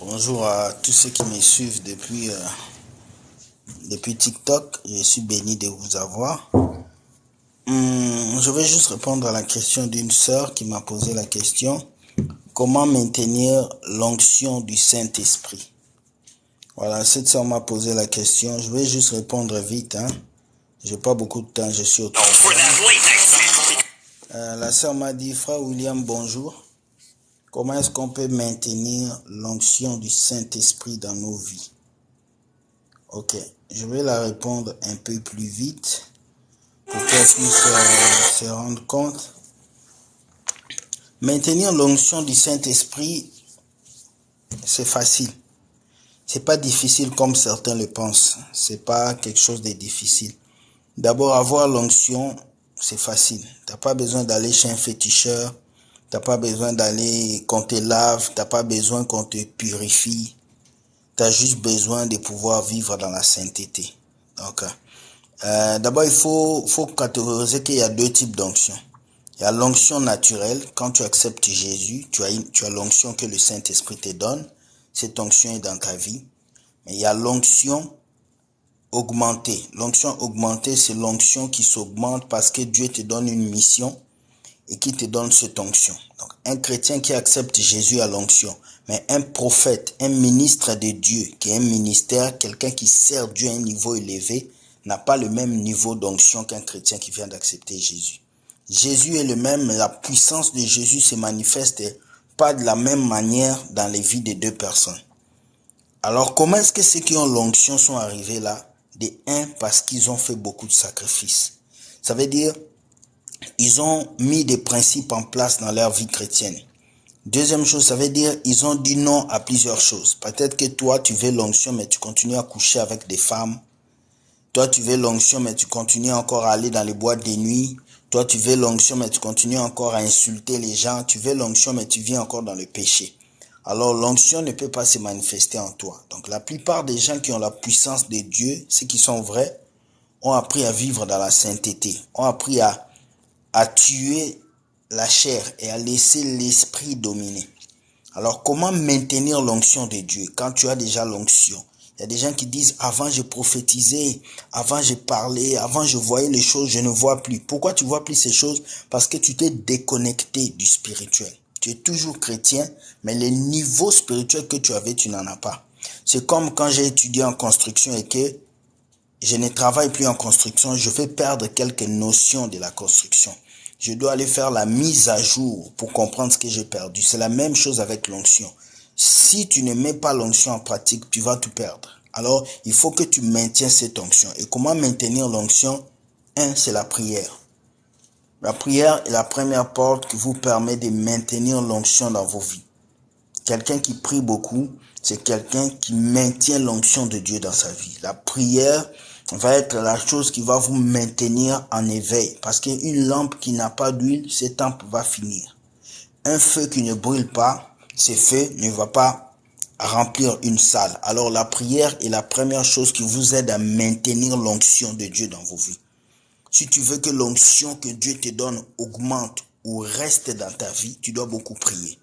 Bonjour à tous ceux qui me suivent depuis TikTok. Je suis béni de vous avoir. Je vais juste répondre à la question d'une sœur qui m'a posé la question. Comment maintenir l'onction du Saint-Esprit? Voilà, cette sœur m'a posé la question. Je vais juste répondre vite. Je n'ai pas beaucoup de temps, je suis au travail. La sœur m'a dit, frère William, bonjour. Comment est-ce qu'on peut maintenir l'onction du Saint-Esprit dans nos vies? Ok, je vais la répondre un peu plus vite pour qu'elle puisse se rendre compte. Maintenir l'onction du Saint-Esprit, c'est facile. C'est pas difficile comme certains le pensent. C'est pas quelque chose de difficile. D'abord, avoir l'onction, c'est facile. T'as pas besoin d'aller chez un féticheur. T'as pas besoin d'aller qu'on te lave. T'as pas besoin qu'on te purifie. T'as juste besoin de pouvoir vivre dans la sainteté. Donc, d'abord, il faut catégoriser qu'il y a deux types d'onction. Il y a l'onction naturelle. Quand tu acceptes Jésus, tu as l'onction que le Saint-Esprit te donne. Cette onction est dans ta vie. Mais il y a l'onction augmentée. L'onction augmentée, c'est l'onction qui s'augmente parce que Dieu te donne une mission et qui te donne cette onction. Donc, un chrétien qui accepte Jésus a l'onction. Mais un prophète, un ministre de Dieu, qui est un ministère, quelqu'un qui sert Dieu à un niveau élevé, n'a pas le même niveau d'onction qu'un chrétien qui vient d'accepter Jésus. Jésus est le même, la puissance de Jésus se manifeste pas de la même manière dans les vies des deux personnes. Alors, comment est-ce que ceux qui ont l'onction sont arrivés là? Parce qu'ils ont fait beaucoup de sacrifices. Ça veut dire, ils ont mis des principes en place dans leur vie chrétienne. Deuxième chose, ça veut dire, ils ont dit non à plusieurs choses. Peut-être que toi, tu veux l'onction, mais tu continues à coucher avec des femmes. Toi, tu veux l'onction, mais tu continues encore à aller dans les boîtes de nuit. Toi, tu veux l'onction, mais tu continues encore à insulter les gens. Tu veux l'onction, mais tu vis encore dans le péché. Alors, l'onction ne peut pas se manifester en toi. Donc, la plupart des gens qui ont la puissance de Dieu, ceux qui sont vrais, ont appris à vivre dans la sainteté, ont appris à tuer la chair et à laisser l'esprit dominer. Alors, comment maintenir l'onction de Dieu quand tu as déjà l'onction? Il y a des gens qui disent, avant je prophétisais, avant je parlais, avant je voyais les choses, je ne vois plus. Pourquoi tu vois plus ces choses? Parce que tu t'es déconnecté du spirituel. Tu es toujours chrétien, mais le niveau spirituel que tu avais, tu n'en as pas. C'est comme quand j'ai étudié en construction et que je ne travaille plus en construction, je vais perdre quelques notions de la construction. Je dois aller faire la mise à jour pour comprendre ce que j'ai perdu. C'est la même chose avec l'onction. Si tu ne mets pas l'onction en pratique, tu vas tout perdre. Alors, il faut que tu maintiens cette onction. Et comment maintenir l'onction? C'est la prière. La prière est la première porte qui vous permet de maintenir l'onction dans vos vies. Quelqu'un qui prie beaucoup, c'est quelqu'un qui maintient l'onction de Dieu dans sa vie. La prière va être la chose qui va vous maintenir en éveil. Parce qu'une lampe qui n'a pas d'huile, cette lampe va finir. Un feu qui ne brûle pas, ce feu ne va pas remplir une salle. Alors la prière est la première chose qui vous aide à maintenir l'onction de Dieu dans vos vies. Si tu veux que l'onction que Dieu te donne augmente ou reste dans ta vie, tu dois beaucoup prier.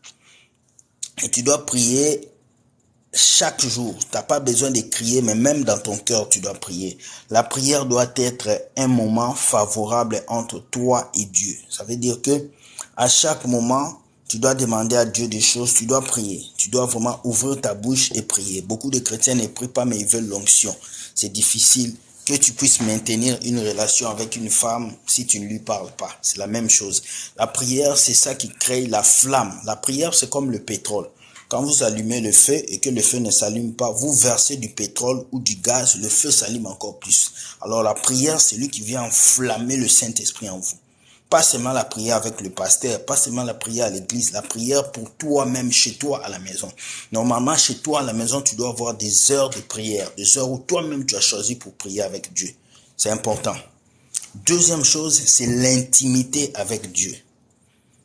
Et tu dois prier chaque jour. Tu n'as pas besoin de crier, mais même dans ton cœur, tu dois prier. La prière doit être un moment favorable entre toi et Dieu. Ça veut dire que à chaque moment, tu dois demander à Dieu des choses, tu dois prier. Tu dois vraiment ouvrir ta bouche et prier. Beaucoup de chrétiens ne prient pas, mais ils veulent l'onction. C'est difficile que tu puisses maintenir une relation avec une femme si tu ne lui parles pas. C'est la même chose. La prière, c'est ça qui crée la flamme. La prière, c'est comme le pétrole. Quand vous allumez le feu et que le feu ne s'allume pas, vous versez du pétrole ou du gaz, le feu s'allume encore plus. Alors la prière, c'est lui qui vient enflammer le Saint-Esprit en vous. Pas seulement la prière avec le pasteur, pas seulement la prière à l'église, la prière pour toi-même, chez toi, à la maison. Normalement, chez toi, à la maison, tu dois avoir des heures de prière, des heures où toi-même tu as choisi pour prier avec Dieu. C'est important. Deuxième chose, c'est l'intimité avec Dieu.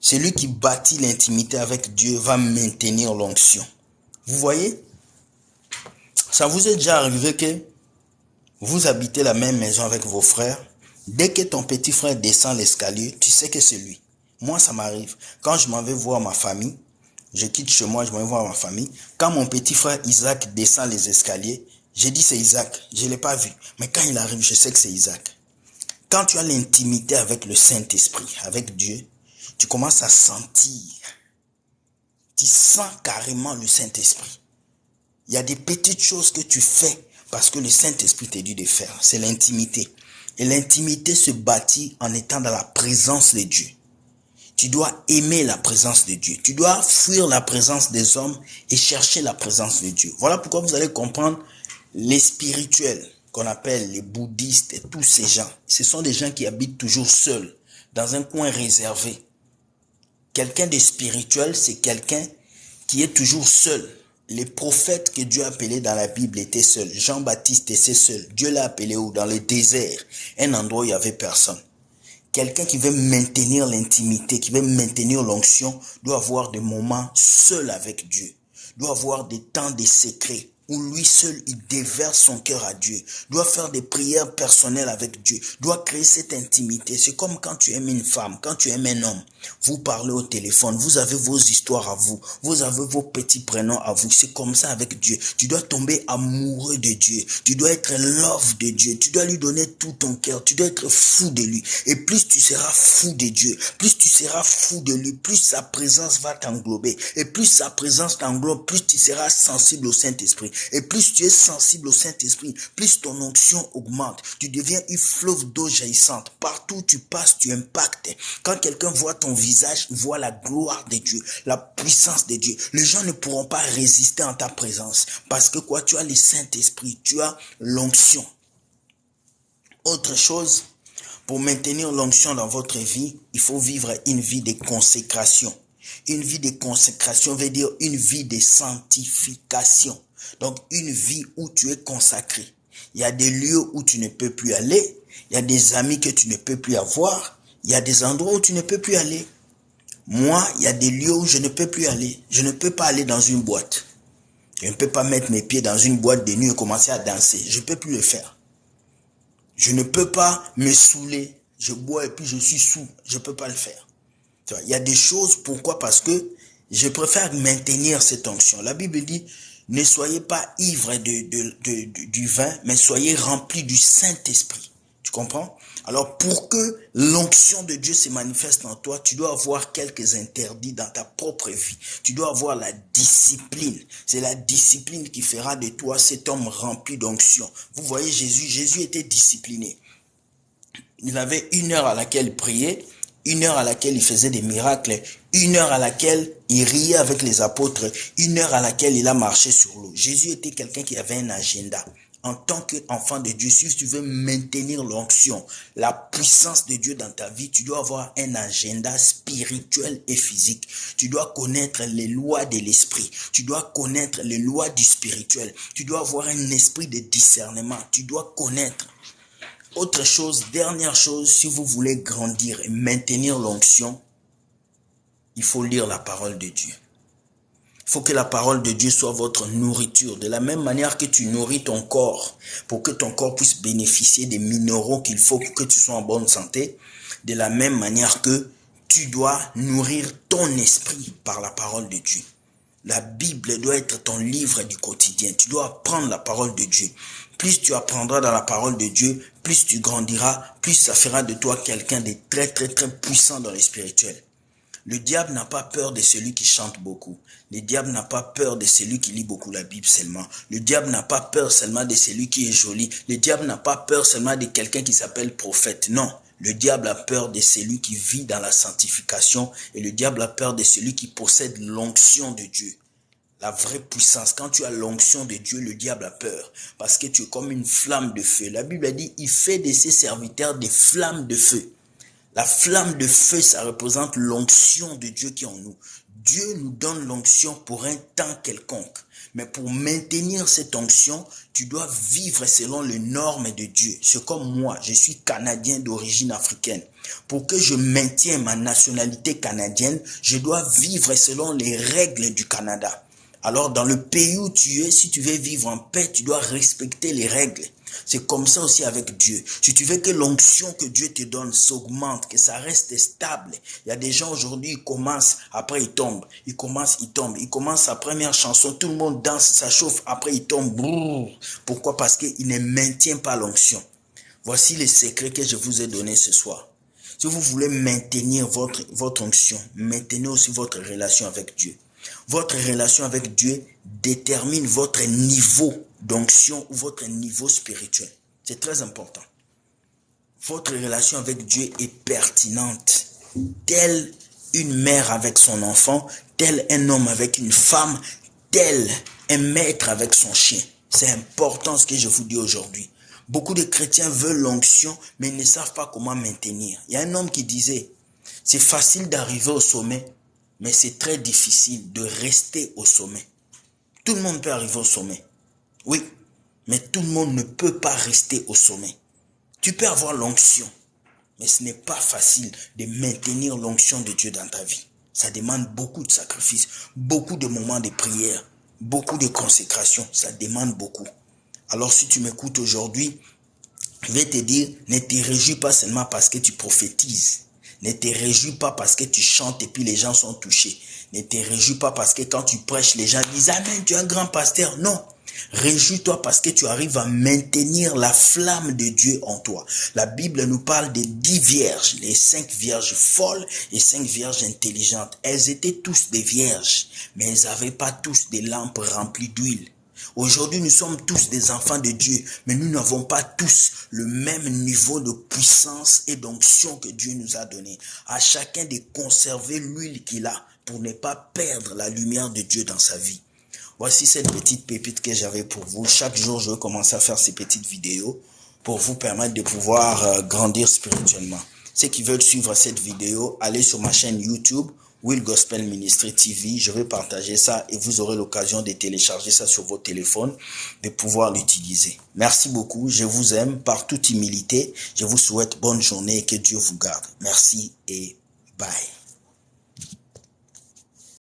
Celui qui bâtit l'intimité avec Dieu va maintenir l'onction. Vous voyez? Ça vous est déjà arrivé que vous habitez la même maison avec vos frères? Dès que ton petit frère descend l'escalier, tu sais que c'est lui. Moi, ça m'arrive. Quand je m'en vais voir ma famille, Je quitte chez moi, je vais voir ma famille. Quand mon petit frère Isaac descend les escaliers, j'ai dit c'est Isaac. Je ne l'ai pas vu. Mais quand il arrive, je sais que c'est Isaac. Quand tu as l'intimité avec le Saint-Esprit, avec Dieu, tu commences à sentir. Tu sens carrément le Saint-Esprit. Il y a des petites choses que tu fais parce que le Saint-Esprit t'a dit de faire. C'est l'intimité. Et l'intimité se bâtit en étant dans la présence de Dieu. Tu dois aimer la présence de Dieu. Tu dois fuir la présence des hommes et chercher la présence de Dieu. Voilà pourquoi vous allez comprendre les spirituels qu'on appelle les bouddhistes et tous ces gens. Ce sont des gens qui habitent toujours seuls, dans un coin réservé. Quelqu'un de spirituel, c'est quelqu'un qui est toujours seul. Les prophètes que Dieu a appelés dans la Bible étaient seuls. Jean-Baptiste était seul. Dieu l'a appelé où? Dans le désert, un endroit où il n'y avait personne. Quelqu'un qui veut maintenir l'intimité, qui veut maintenir l'onction, doit avoir des moments seuls avec Dieu. Doit avoir des temps de secret où lui seul, il déverse son cœur à Dieu. Doit faire des prières personnelles avec Dieu. Doit créer cette intimité. C'est comme quand tu aimes une femme, quand tu aimes un homme. Vous parlez au téléphone, vous avez vos histoires à vous. Vous avez vos petits prénoms à vous. C'est comme ça avec Dieu. Tu dois tomber amoureux de Dieu. Tu dois être love de Dieu. Tu dois lui donner tout ton cœur. Tu dois être fou de lui. Et plus tu seras fou de Dieu, plus tu seras fou de lui, plus sa présence va t'englober. Et plus sa présence t'englobe, plus tu seras sensible au Saint-Esprit. Et plus tu es sensible au Saint-Esprit, plus ton onction augmente. Tu deviens une fleuve d'eau jaillissante. Partout où tu passes, tu impactes. Quand quelqu'un voit ton visage, il voit la gloire de Dieu, la puissance de Dieu. Les gens ne pourront pas résister en ta présence. Parce que quoi? Tu as le Saint-Esprit, tu as l'onction. Autre chose, pour maintenir l'onction dans votre vie, il faut vivre une vie de consécration. Une vie de consécration veut dire une vie de sanctification. Donc, une vie où tu es consacré. Il y a des lieux où tu ne peux plus aller. Il y a des amis que tu ne peux plus avoir. Il y a des endroits où tu ne peux plus aller. Moi, il y a des lieux où je ne peux plus aller. Je ne peux pas aller dans une boîte. Je ne peux pas mettre mes pieds dans une boîte de nuit et commencer à danser. Je ne peux plus le faire. Je ne peux pas me saouler. Je bois et puis je suis saoul. Je ne peux pas le faire. Il y a des choses, pourquoi? Parce que je préfère maintenir cette onction. La Bible dit, ne soyez pas ivres du vin, mais soyez remplis du Saint-Esprit. Tu comprends? Alors, pour que l'onction de Dieu se manifeste en toi, tu dois avoir quelques interdits dans ta propre vie. Tu dois avoir la discipline. C'est la discipline qui fera de toi cet homme rempli d'onction. Vous voyez Jésus, Jésus était discipliné. Il avait une heure à laquelle il priait, une heure à laquelle il faisait des miracles, une heure à laquelle il riait avec les apôtres, une heure à laquelle il a marché sur l'eau. Jésus était quelqu'un qui avait un agenda. En tant qu'enfant de Dieu, si tu veux maintenir l'onction, la puissance de Dieu dans ta vie, tu dois avoir un agenda spirituel et physique. Tu dois connaître les lois de l'esprit. Tu dois connaître les lois du spirituel. Tu dois avoir un esprit de discernement. Tu dois connaître. Autre chose, dernière chose, si vous voulez grandir et maintenir l'onction, il faut lire la parole de Dieu. Il faut que la parole de Dieu soit votre nourriture. De la même manière que tu nourris ton corps pour que ton corps puisse bénéficier des minéraux qu'il faut pour que tu sois en bonne santé, de la même manière que tu dois nourrir ton esprit par la parole de Dieu. La Bible doit être ton livre du quotidien. Tu dois apprendre la parole de Dieu. Plus tu apprendras dans la parole de Dieu, plus tu grandiras, plus ça fera de toi quelqu'un de très très très puissant dans le spirituel. Le diable n'a pas peur de celui qui chante beaucoup. Le diable n'a pas peur de celui qui lit beaucoup la Bible seulement. Le diable n'a pas peur seulement de celui qui est joli. Le diable n'a pas peur seulement de quelqu'un qui s'appelle prophète. Non, le diable a peur de celui qui vit dans la sanctification et le diable a peur de celui qui possède l'onction de Dieu. La vraie puissance, quand tu as l'onction de Dieu, le diable a peur parce que tu es comme une flamme de feu. La Bible a dit, il fait de ses serviteurs des flammes de feu. La flamme de feu, ça représente l'onction de Dieu qui est en nous. Dieu nous donne l'onction pour un temps quelconque. Mais pour maintenir cette onction, tu dois vivre selon les normes de Dieu. C'est comme moi, je suis Canadien d'origine africaine. Pour que je maintienne ma nationalité canadienne, je dois vivre selon les règles du Canada. Alors dans le pays où tu es, si tu veux vivre en paix, tu dois respecter les règles. C'est comme ça aussi avec Dieu. Si tu veux que l'onction que Dieu te donne s'augmente, que ça reste stable. Il y a des gens aujourd'hui, ils commencent, après ils tombent. Ils commencent, ils tombent. Ils commencent sa première chanson, tout le monde danse, ça chauffe, après ils tombent. Brrr. Pourquoi? Parce qu'il ne maintient pas l'onction. Voici les secrets que je vous ai donnés ce soir. Si vous voulez maintenir votre onction, maintenez aussi votre relation avec Dieu. Votre relation avec Dieu détermine votre niveau d'onction ou votre niveau spirituel. C'est très important. Votre relation avec Dieu est pertinente. Telle une mère avec son enfant, tel un homme avec une femme, tel un maître avec son chien. C'est important ce que je vous dis aujourd'hui. Beaucoup de chrétiens veulent l'onction, mais ils ne savent pas comment maintenir. Il y a un homme qui disait, c'est facile d'arriver au sommet, mais c'est très difficile de rester au sommet. Tout le monde peut arriver au sommet. Oui, mais tout le monde ne peut pas rester au sommet. Tu peux avoir l'onction, mais ce n'est pas facile de maintenir l'onction de Dieu dans ta vie. Ça demande beaucoup de sacrifices, beaucoup de moments de prière, beaucoup de consécration. Ça demande beaucoup. Alors si tu m'écoutes aujourd'hui, je vais te dire, ne te réjouis pas seulement parce que tu prophétises. Ne te réjouis pas parce que tu chantes et puis les gens sont touchés. Ne te réjouis pas parce que quand tu prêches, les gens disent « Amen, tu es un grand pasteur ». Non. Réjouis-toi parce que tu arrives à maintenir la flamme de Dieu en toi. La Bible nous parle des 10 vierges, les 5 vierges folles et 5 vierges intelligentes. Elles étaient tous des vierges, mais elles n'avaient pas tous des lampes remplies d'huile. Aujourd'hui, nous sommes tous des enfants de Dieu, mais nous n'avons pas tous le même niveau de puissance et d'onction que Dieu nous a donné. À chacun de conserver l'huile qu'il a pour ne pas perdre la lumière de Dieu dans sa vie. Voici cette petite pépite que j'avais pour vous. Chaque jour, je vais commencer à faire ces petites vidéos pour vous permettre de pouvoir grandir spirituellement. Ceux qui veulent suivre cette vidéo, allez sur ma chaîne YouTube, Will Gospel Ministry TV. Je vais partager ça et vous aurez l'occasion de télécharger ça sur votre téléphone, de pouvoir l'utiliser. Merci beaucoup. Je vous aime par toute humilité. Je vous souhaite bonne journée et que Dieu vous garde. Merci et bye.